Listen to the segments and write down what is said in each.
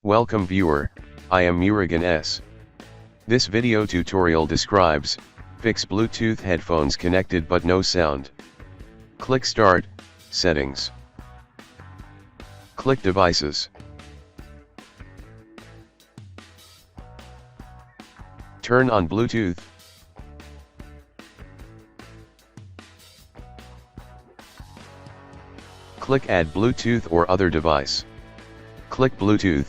Welcome viewer, I am Murugan S. This video tutorial describes, fix Bluetooth headphones connected but no sound. Click Start, Settings. Click Devices. Turn on Bluetooth. Click Add Bluetooth or other device. Click Bluetooth.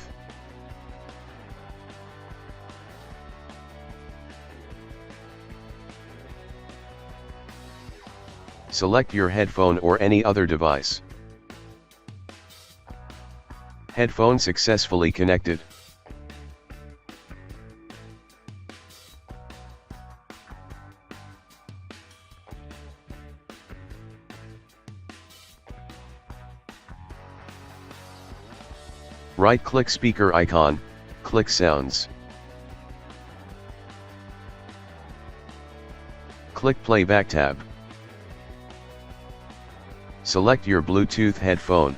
Select your headphone or any other device. Headphone successfully connected. Right-click speaker icon, click Sounds. Click Playback tab. Select your Bluetooth headphone.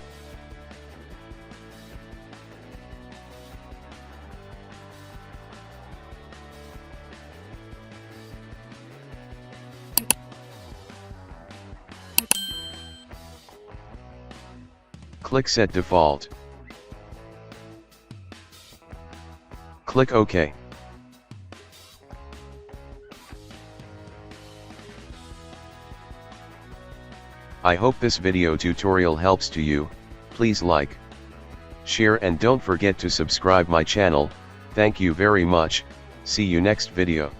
Click Set Default. Click OK. I hope this video tutorial helps to you. Please like, share and don't forget to subscribe my channel. Thank you very much. See you next video.